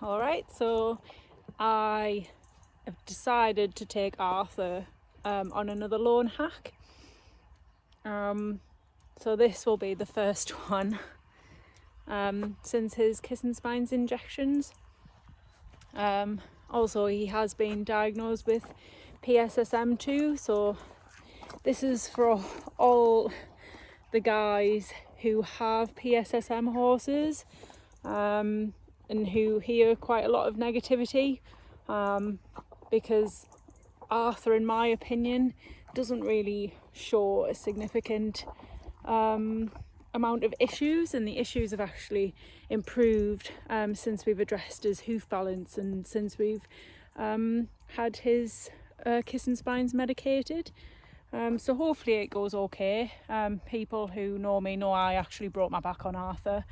Alright, so I have decided to take Arthur on another lone hack. So this will be the first one since his kiss and spines injections. Also, he has been diagnosed with PSSM too, so this is for all the guys who have PSSM horses and who hear quite a lot of negativity, because Arthur, in my opinion, doesn't really show a significant amount of issues, and the issues have actually improved since we've addressed his hoof balance and since we've had his kiss and spines medicated. So hopefully it goes okay. People who know me know I actually broke my back on Arthur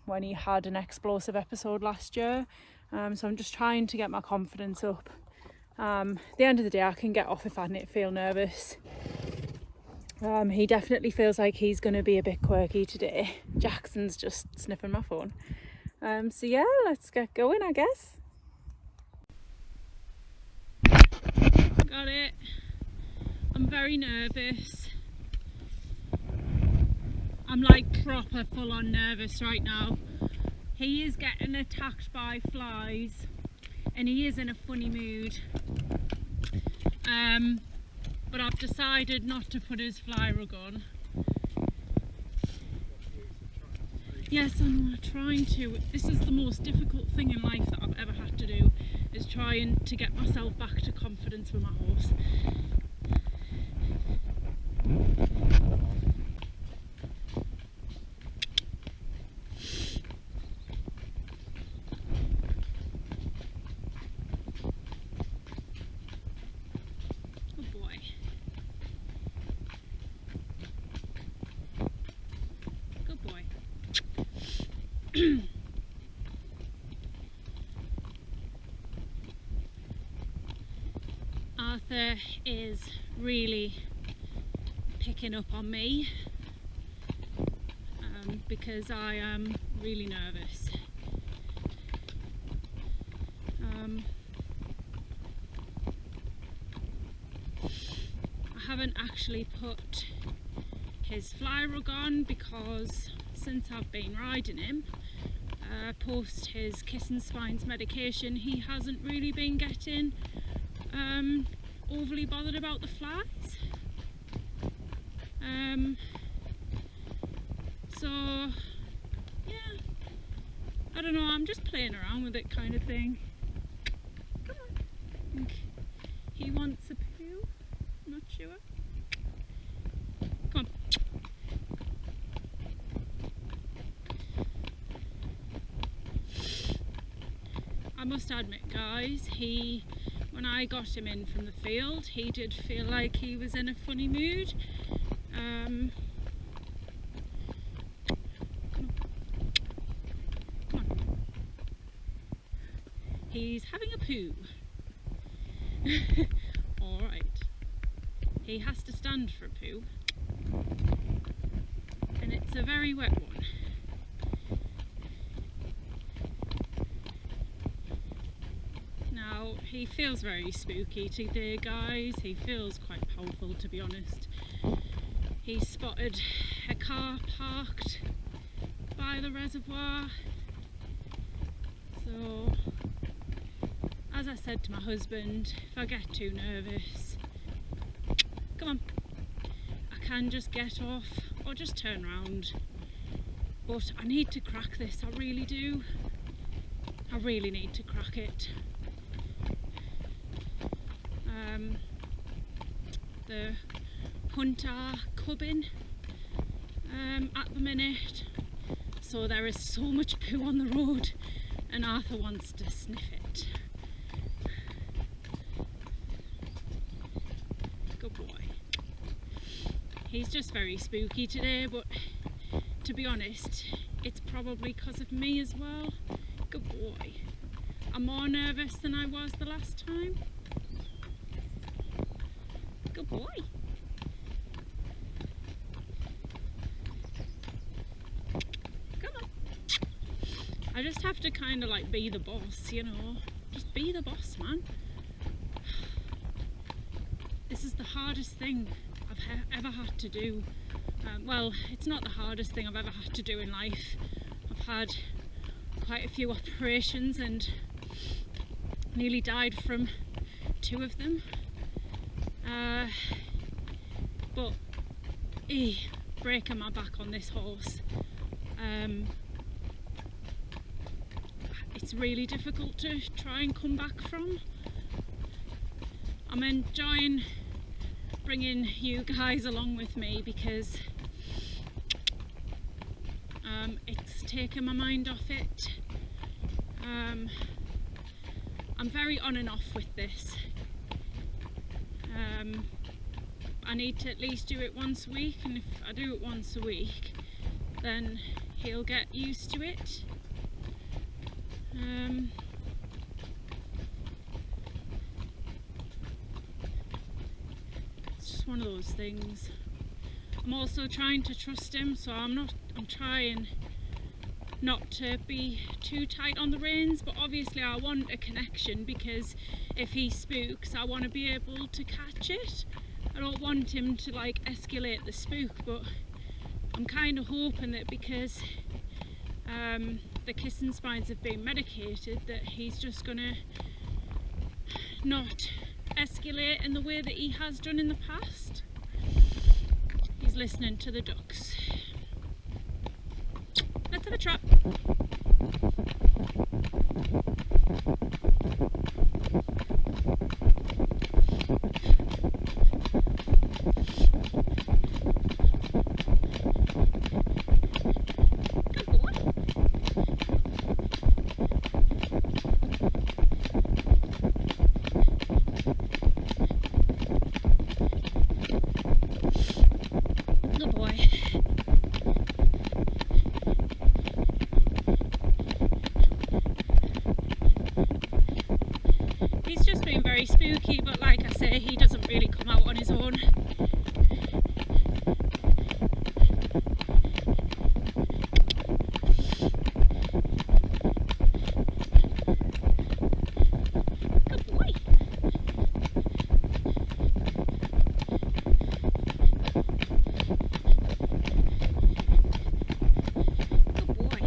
when he had an explosive episode last year. So I'm just trying to get my confidence up. At the end of the day, I can get off if I feel nervous. He definitely feels like he's going to be a bit quirky today. Jackson's just sniffing my phone. So yeah, let's get going, I guess. Got it. I'm very nervous. I'm like proper full on nervous right now. He is getting attacked by flies and he is in a funny mood. But I've decided not to put his fly rug on. Yes, I'm trying to. This is the most difficult thing in life that I've ever had to do, is trying to get myself back to confidence with my horse. Arthur is really picking up on me because I am really nervous. I haven't actually put his fly rug on because since I've been riding him, post his kiss and spines medication, he hasn't really been getting overly bothered about the flies. So yeah, I don't know, I'm just playing around with it kind of thing. Come on. I think he wants a poo, I'm not sure. Come on. I must admit, guys, when I got him in from the field, he did feel like he was in a funny mood. Come on. He's having a poo. Alright. He has to stand for a poo. And it's a very wet one. Now, he feels very spooky today, guys. He feels quite powerful, to be honest. He spotted a car parked by the reservoir. So, as I said to my husband, if I get too nervous, come on, I can just get off or just turn around. But I need to crack this, I really do. I really need to crack it. The hunt are cubbing at the minute, so there is so much poo on the road and Arthur wants to sniff it. Good boy. He's just very spooky today, but to be honest, it's probably because of me as well. Good boy. I'm more nervous than I was the last time. Good boy. Come on. I just have to kind of like be the boss, you know, just be the boss, man. This is the hardest thing I've ever had to do. Well, it's not the hardest thing I've ever had to do in life. I've had quite a few operations and nearly died from 2 of them. But breaking my back on this horse, it's really difficult to try and come back from. I'm enjoying bringing you guys along with me because it's taken my mind off it. I'm very on and off with this. I need to at least do it once a week, and if I do it once a week then he'll get used to it. It's just one of those things. I'm also trying to trust him, so I'm trying not to be too tight on the reins, but obviously I want a connection, because if he spooks I want to be able to catch it. I don't want him to like escalate the spook, but I'm kind of hoping that because the kissing spines have been medicated, that he's just gonna not escalate in the way that he has done in the past. He's listening to the ducks. Let's have a trot. Spooky, but like I say, he doesn't really come out on his own. Good boy. Good boy.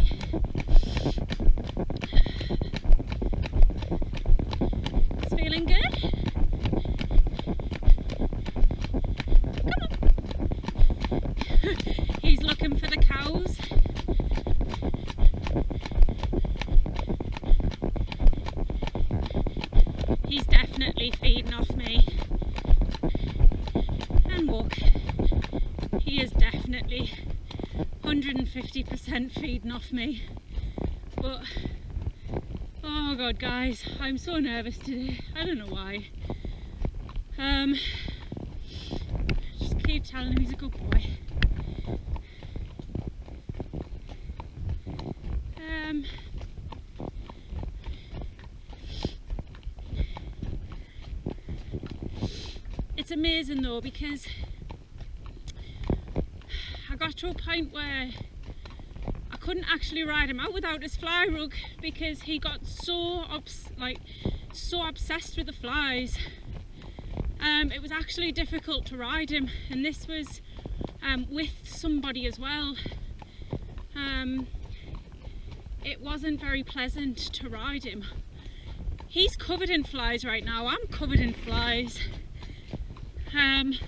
It's feeling good? He's looking for the cows. He's definitely feeding off me. And walk. He is definitely 150% feeding off me. But oh god guys, I'm so nervous today. I don't know why. Just keep telling him he's a good boy. It's amazing though, because I got to a point where I couldn't actually ride him out without his fly rug, because he got so obsessed with the flies. It was actually difficult to ride him, and this was with somebody as well. It wasn't very pleasant to ride him. He's covered in flies right now. I'm covered in flies. And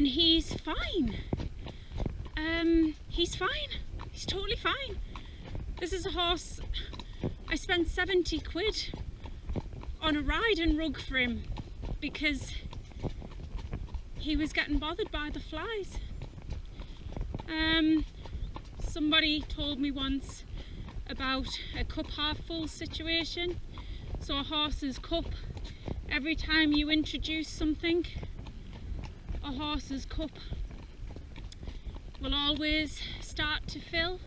he's fine. He's fine. He's totally fine. This is a horse. I spent 70 quid on a riding rug for him because he was getting bothered by the flies. Somebody told me once about a cup half full situation. So a horse's cup, every time you introduce something, a horse's cup will always start to fill,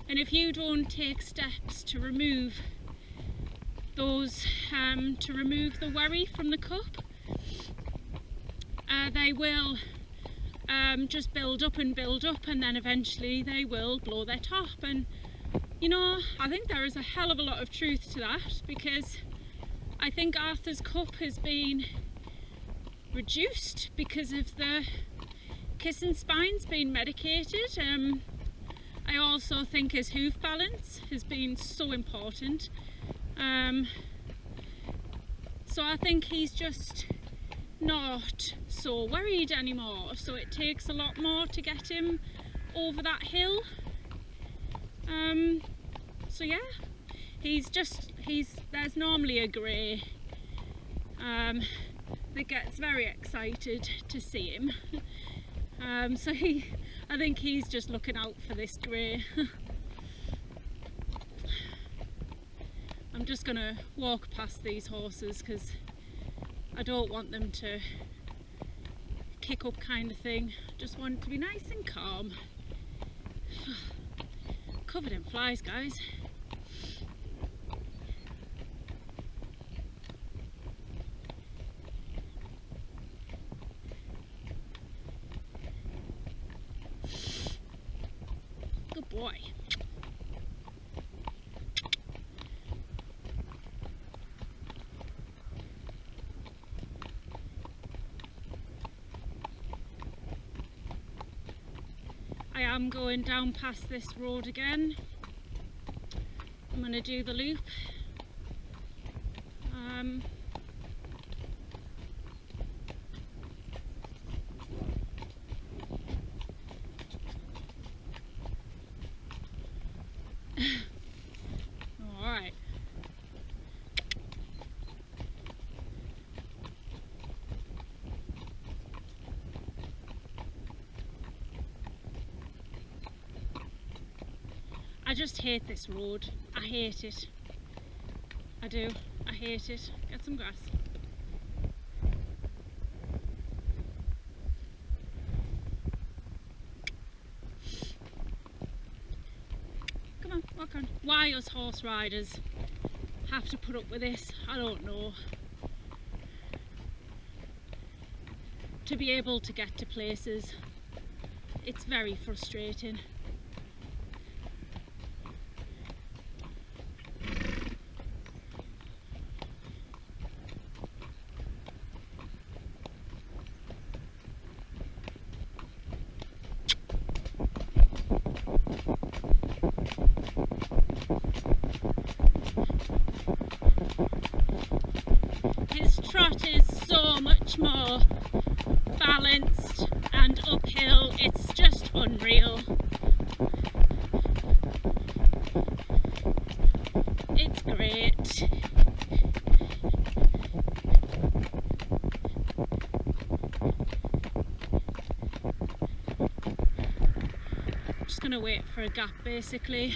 and if you don't take steps to remove those, to remove the worry from the cup, they will just build up, and then eventually they will blow their top. And You know, I think there is a hell of a lot of truth to that, because I think Arthur's cup has been reduced because of the kissing spines being medicated. I also think his hoof balance has been so important. So I think he's just not so worried anymore. So it takes a lot more to get him over that hill. So yeah, there's normally a grey that gets very excited to see him. So I think he's just looking out for this grey. I'm just gonna walk past these horses because I don't want them to kick up kind of thing. I just want it to be nice and calm. Covered in flies, guys. Good boy. I am going down past this road again. I'm going to do the loop. Alright. I just hate this road. I hate it. I do. I hate it. Get some grass. Come on, walk on. Why us horse riders have to put up with this, I don't know. To be able to get to places, it's very frustrating. His trot is so much more balanced and uphill, it's just unreal. It's great. I'm just gonna wait for a gap basically.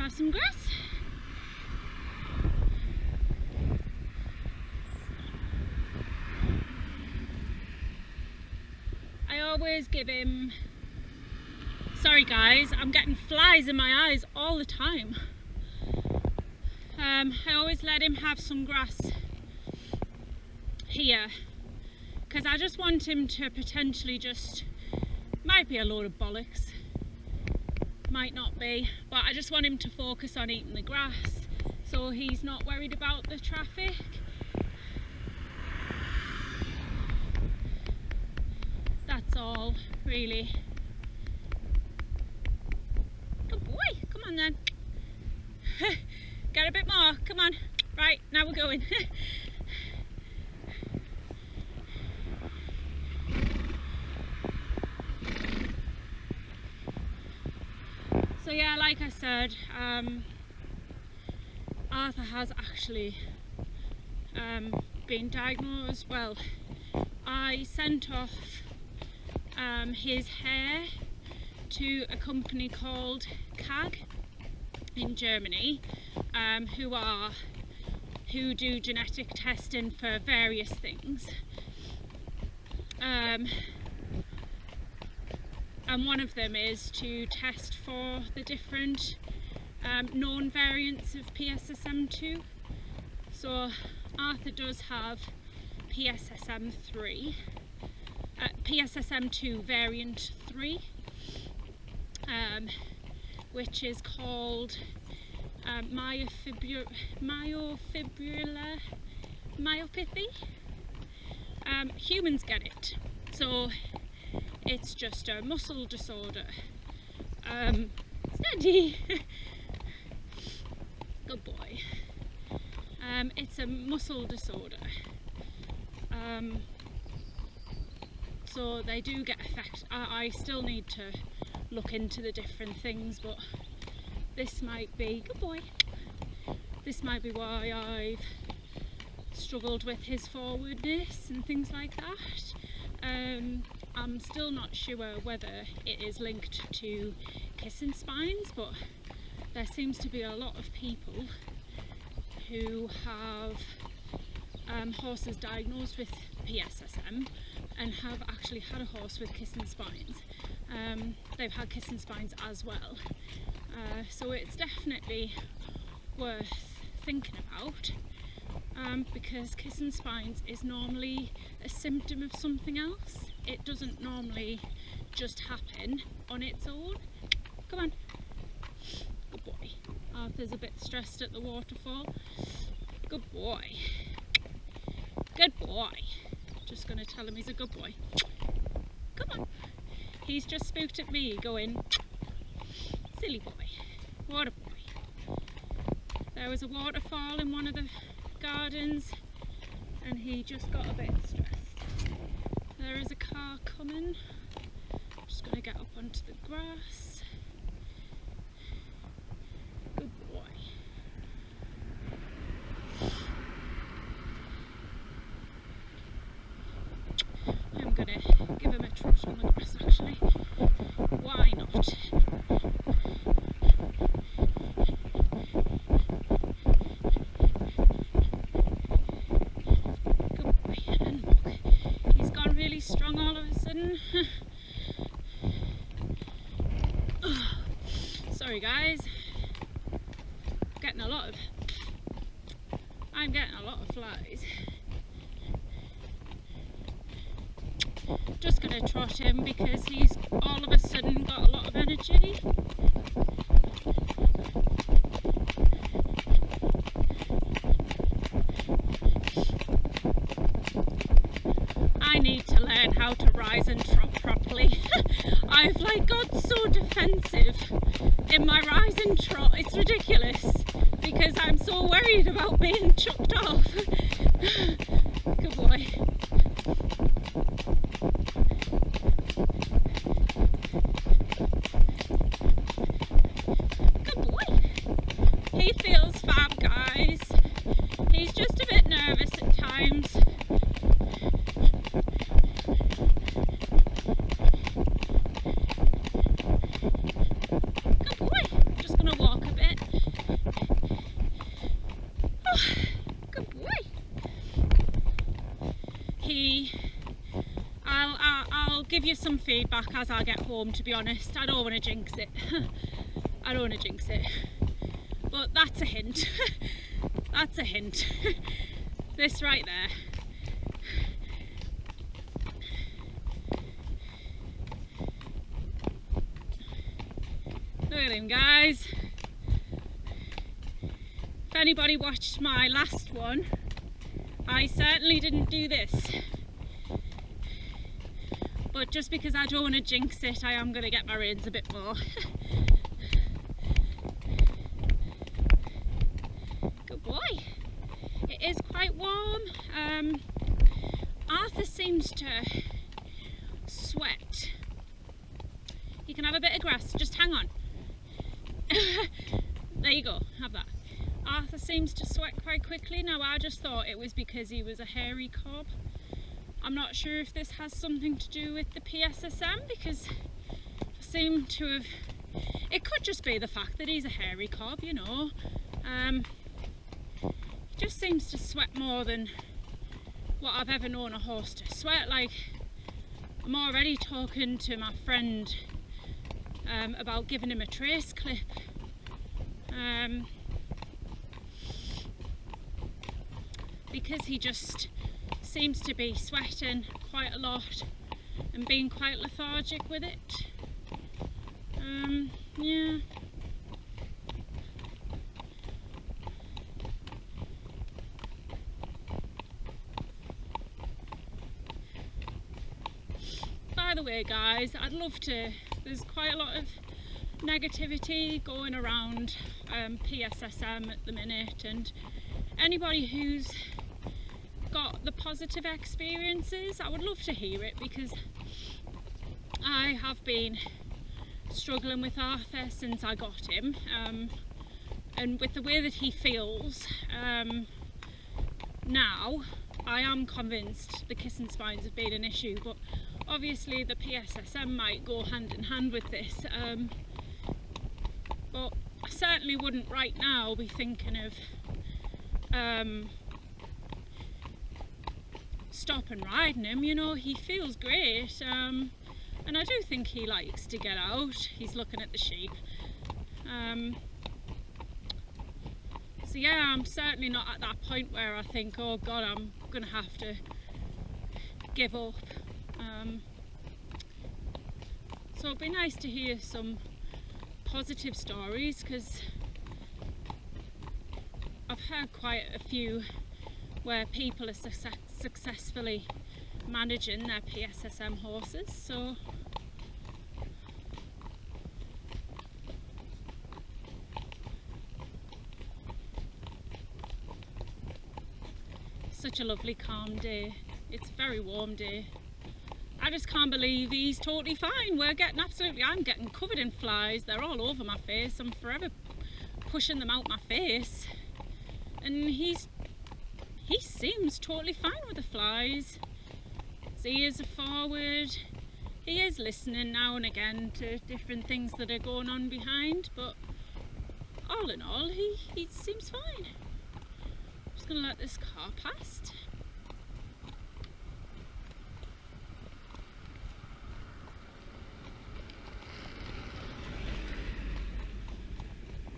Some grass. I always give him, sorry guys, I'm getting flies in my eyes all the time. I always let him have some grass here because I just want him to potentially just, might be a load of bollocks, might not be, but I just want him to focus on eating the grass so he's not worried about the traffic. That's all really. Good boy, come on then. Get a bit more, come on. Right, now we're going. like I said, Arthur has actually been diagnosed. Well, I sent off his hair to a company called CAG in Germany, who do genetic testing for various things, and one of them is to test for the different known variants of PSSM2. So Arthur does have PSSM2 variant 3, which is called Myofibrillar Myopathy. Humans get it, so it's just a muscle disorder. Steady. Good boy. It's a muscle disorder. So they do get affected. I still need to look into the different things, but this might be, good boy, this might be why I've struggled with his forwardness and things like that. I'm still not sure whether it is linked to kissing spines, but there seems to be a lot of people who have horses diagnosed with PSSM and have actually had a horse with kissing spines. They've had kissing spines as well. So it's definitely worth thinking about, because kissing spines is normally a symptom of something else. It doesn't normally just happen on its own. Come on. Good boy. Arthur's a bit stressed at the waterfall. Good boy. Good boy. Just going to tell him he's a good boy. Come on. He's just spooked at me going, silly boy. What a boy. There was a waterfall in one of the gardens and he just got a bit stressed. There is a car coming. I'm just going to get up onto the grass. Good boy. I'm going to give him a trot on the grass actually. Why not? Good boy. And look, he's gone really strong all of a sudden. Sorry guys. I'm getting a lot of flies. Just going to trot him because he's all of a sudden got a lot of energy. I need to learn how to rise and trot properly. I've like got so defensive in my rise and trot, it's ridiculous, because I'm so worried about being chucked off. Good boy. Good boy. He feels fab, guys. He's just a bit nervous at times. Good boy. Just gonna walk a bit. Oh, good boy. I'll give you some feedback as I get home, to be honest. I don't want to jinx it. I don't want to jinx it. But that's a hint. That's a hint. This right there. Look at him, guys. If anybody watched my last one, I certainly didn't do this. But just because I don't want to jinx it, I am going to get my reins a bit more. Good boy. It is quite warm. Arthur seems to sweat. You can have a bit of grass, just hang on. just seems to sweat quite quickly. Now I just thought it was because he was a hairy cob. I'm not sure if this has something to do with the PSSM, because I seem to have, it could just be the fact that he's a hairy cob, you know. He just seems to sweat more than what I've ever known a horse to sweat. Like, I'm already talking to my friend about giving him a trace clip. Because he just seems to be sweating quite a lot and being quite lethargic with it. Yeah. By the way, guys, I'd love to, there's quite a lot of negativity going around PSSM at the minute, and anybody who's got the positive experiences, I would love to hear it, because I have been struggling with Arthur since I got him, and with the way that he feels now, I am convinced the kissing spines have been an issue, but obviously the PSSM might go hand in hand with this, but I certainly wouldn't right now be thinking of stopping riding him. You know, he feels great, and I do think he likes to get out. He's looking at the sheep, so yeah, I'm certainly not at that point where I think, oh god, I'm gonna have to give up. So it'd be nice to hear some positive stories, because I've heard quite a few where people are successfully managing their PSSM horses. So such a lovely calm day. It's a very warm day. I just can't believe he's totally fine. We're getting I'm getting covered in flies. They're all over my face. I'm forever pushing them out my face. And he seems totally fine with the flies. His ears are forward. He is listening now and again to different things that are going on behind, but all in all, he seems fine. I'm just gonna let this car past.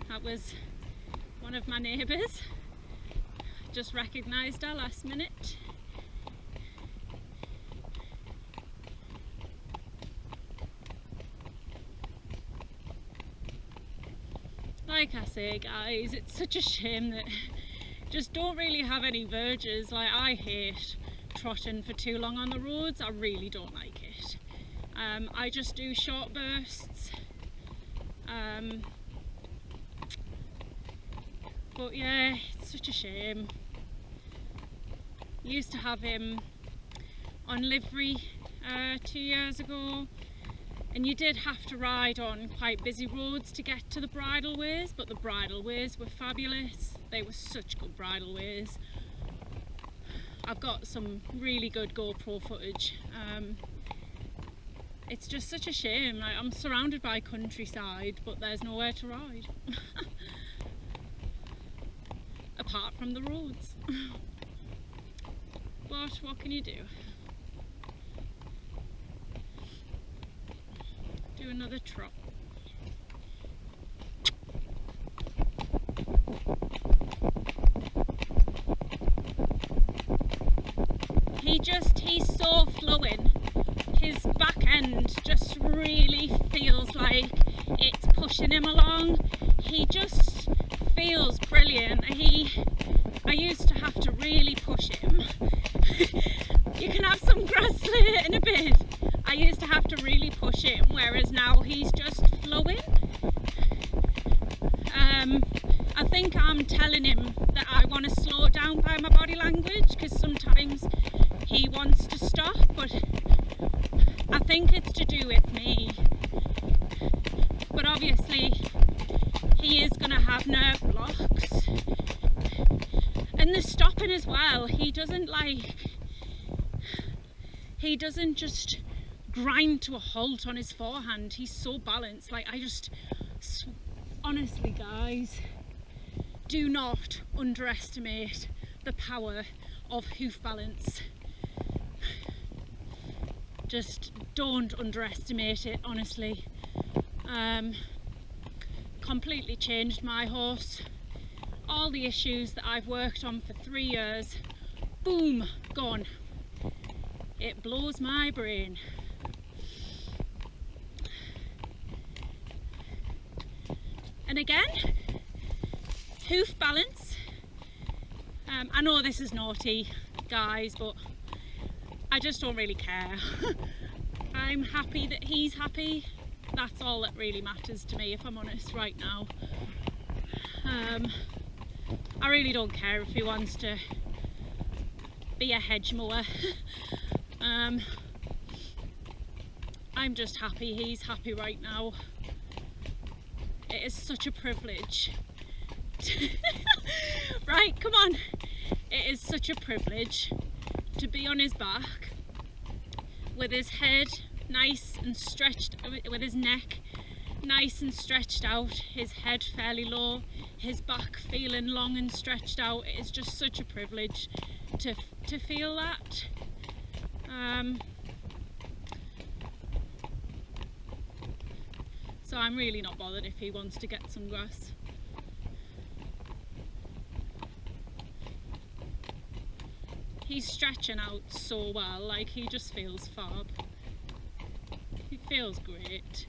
That was one of my neighbours. Just recognised her last minute. Like I say, guys, it's such a shame that just don't really have any verges. Like, I hate trotting for too long on the roads. I really don't like it. I just do short bursts. But yeah, it's such a shame. Used to have him on livery 2 years ago, and you did have to ride on quite busy roads to get to the bridleways, but the bridleways were fabulous. They were such good bridleways. I've got some really good GoPro footage. It's just such a shame. Like, I'm surrounded by countryside, but there's nowhere to ride. Apart from the roads. But what can you do? Do another trot. He's so flowing. His back end just really feels like it's pushing him along. He just feels brilliant. I used to have to really push him. You can have some grass later in a bit. I used to have to really push him, whereas now he's just flowing. I think I'm telling him that I want to slow down by my body language, because sometimes he wants to stop, but I think it's to do with me. But obviously he is going to have nerve blocks in the stopping as well, he doesn't just grind to a halt on his forehand. He's so balanced. Like, honestly guys, do not underestimate the power of hoof balance. Just don't underestimate it, honestly. Completely changed my horse. All the issues that I've worked on for 3 years, boom, gone. It blows my brain. And again, hoof balance. I know this is naughty, guys, but I just don't really care. I'm happy that he's happy. That's all that really matters to me, if I'm honest, right now. I really don't care if he wants to be a hedge mower. I'm just happy he's happy right now. It is such a privilege. Right, come on. It is such a privilege to be on his back with his head nice and stretched, with his neck nice and stretched out, his head fairly low, his back feeling long and stretched out. It is just such a privilege to feel that. So I'm really not bothered if he wants to get some grass. He's stretching out so well, like he just feels fab. He feels great.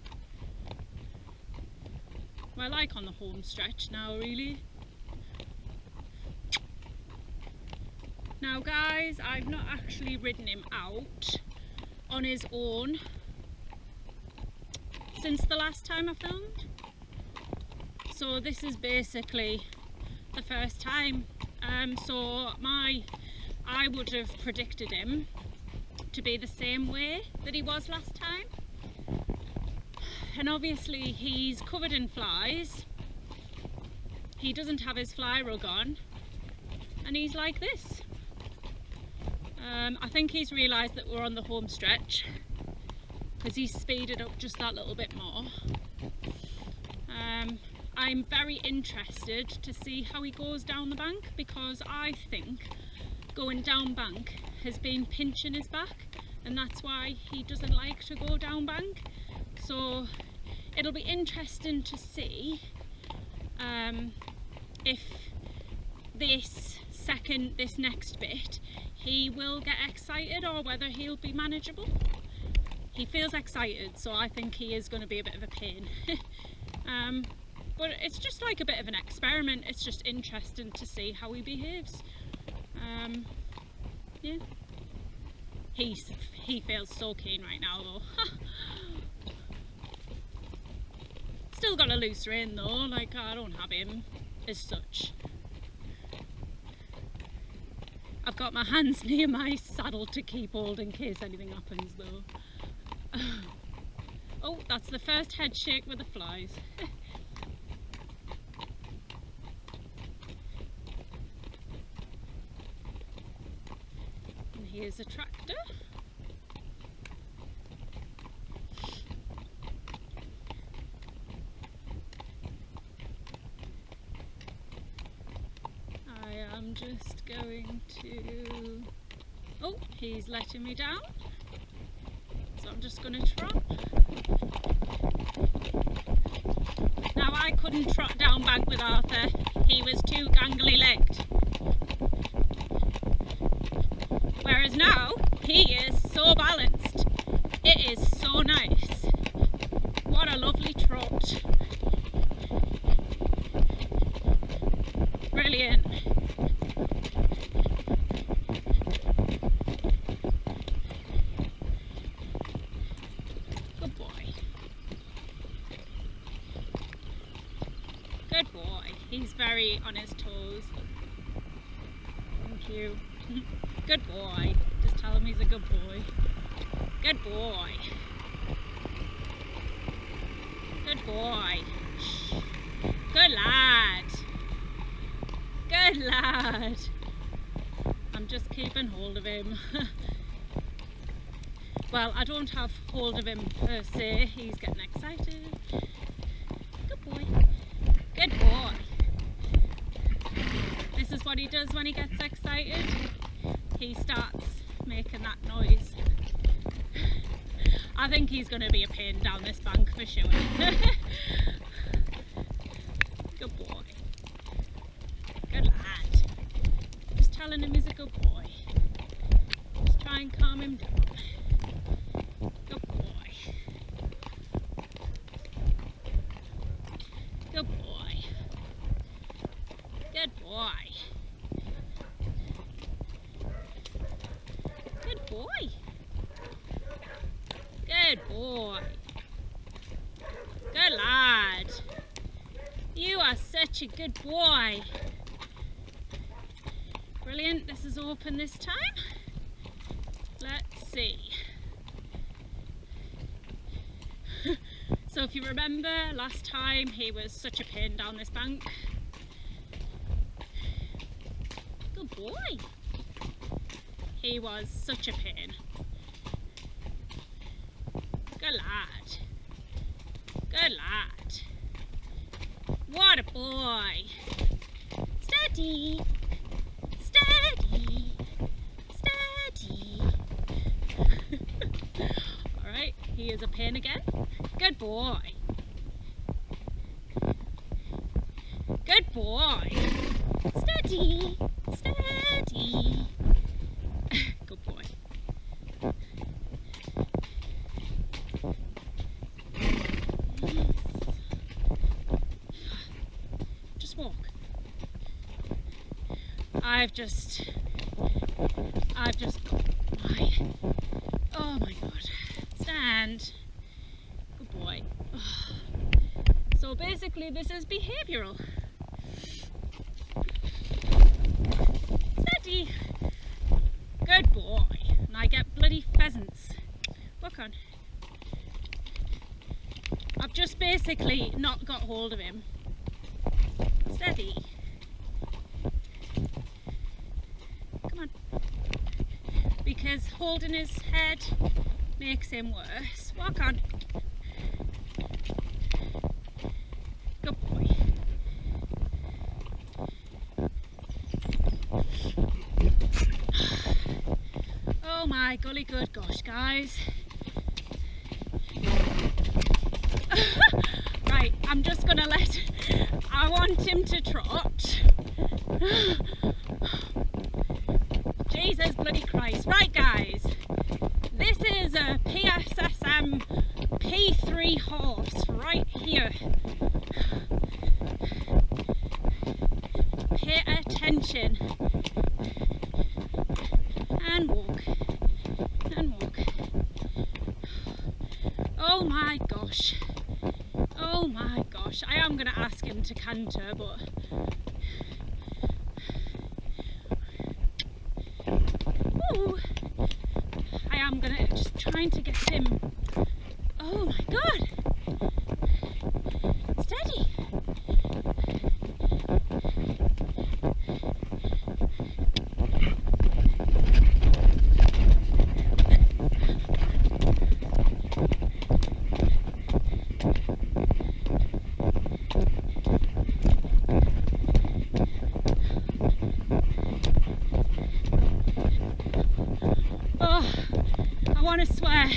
We're like on the home stretch now, really. Now guys, I've not actually ridden him out on his own since the last time I filmed. So this is basically the first time. I would have predicted him to be the same way that he was last time. And obviously he's covered in flies. He doesn't have his fly rug on. And he's like this. I think he's realised that we're on the home stretch because he's speeded up just that little bit more. I'm very interested to see how he goes down the bank, because I think going down bank has been pinching his back, and that's why he doesn't like to go down bank. So it'll be interesting to see if this next bit he will get excited or whether he'll be manageable. He feels excited, so I think he is going to be a bit of a pain. But it's just like a bit of an experiment. It's just interesting to see how he behaves. Yeah. He feels so keen right now though. Still got a loose rein though, like I don't have him as such. I've got my hands near my saddle to keep hold in case anything happens though. Oh, that's the first head shake with the flies. And here's a tractor. I'm just going to... Oh, he's letting me down. So I'm just going to trot. Now I couldn't trot down bank with Arthur. He was too gangly legged. Whereas now, he is so balanced. It is so nice. What a lovely trot. Brilliant. Good boy. Good boy. He's very on his toes. Thank you. Good boy. Just tell him he's a good boy. Good boy. Good boy. Good lad. Good lad. I'm just keeping hold of him. Well, I don't have hold of him per se, he's getting excited. Good boy. Good boy. This is what he does when he gets excited. He starts making that noise. I think he's going to be a pain down this bank for sure. Good boy. Good lad. Just telling him he's a good boy. Just try and calm him down. Good boy. Good boy. Good boy. Good boy. Good boy. Good lad. You are such a good boy. Brilliant. This is open this time. Let's see. So if you remember last time he was such a pain down this bank. Good boy. He was such a pain. Good lad. Good lad. What a boy. Steady. Steady. Steady. Alright, he is a pain again. Good boy. Good boy. Steady. Steady. Good boy. Just walk. I've just got oh my god. Stand. Good boy. So basically this is behavioural. Steady. Good boy. And I get bloody pheasants. Walk on. I've just basically not got hold of him. Steady. Come on. Because holding his head makes him worse. Walk on. Good boy. Oh my golly good gosh, guys. Right, I'm just gonna I want him to trot. Jesus bloody Christ. Right guys, this is a PSSM P3 horse right here. Pay attention. And walk. And walk. Oh my gosh. Oh my gosh. I am going to ask him to canter, but ooh, I am going to just trying to get him. Oh my god. Steady. Oh, I want to swear.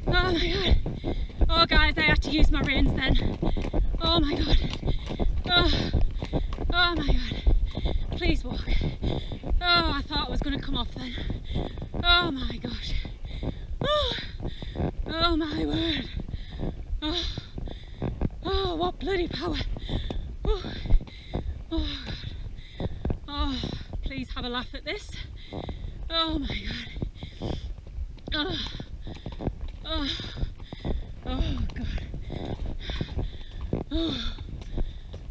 Oh my god. Oh guys, I had to use my reins then. Oh my god. Oh, oh my god. Please walk. Oh, I thought it was going to come off then. Oh my gosh. Oh, oh my word. Oh, oh, what bloody power. Oh, oh god. Oh, please have a laugh at this. Oh my god. Oh, oh, oh god. Oh,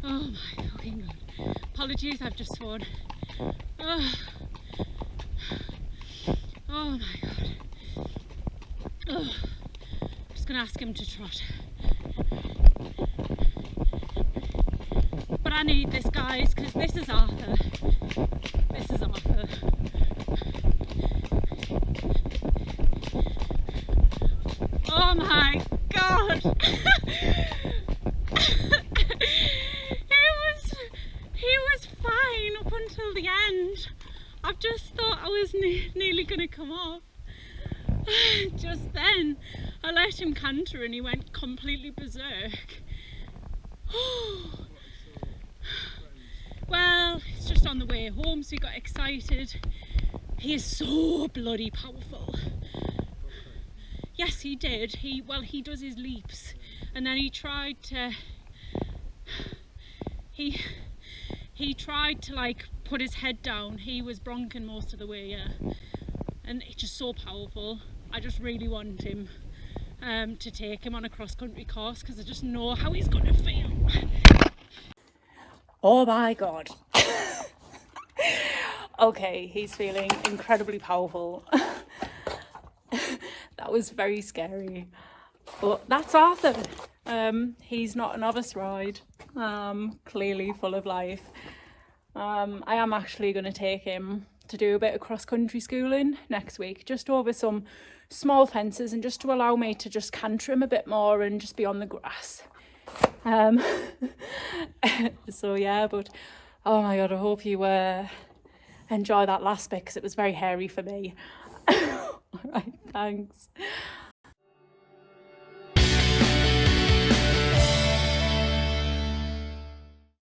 oh my fucking god. Apologies, I've just sworn. Oh, oh my god. Oh, I'm just gonna ask him to trot. But I need this, guys, because this is Arthur. This is Arthur. Oh my god! he was fine up until the end. I've just thought I was nearly gonna come off. Just then I let him canter and he went completely berserk. Well, it's just on the way home, so he got excited. He is so bloody powerful. Yes, he did. He does his leaps, and then he tried to like put his head down. He was bronking most of the way, yeah, and it's just so powerful. I just really want him to take him on a cross-country course, because I just know how he's gonna feel. Oh my god. Okay, he's feeling incredibly powerful. That was very scary. But that's Arthur. He's not a novice ride. Clearly full of life. I am actually going to take him to do a bit of cross-country schooling next week, just over some small fences, and just to allow me to just canter him a bit more and just be on the grass. So yeah, but oh my god, I hope you enjoy that last bit, because it was very hairy for me. Alright, thanks.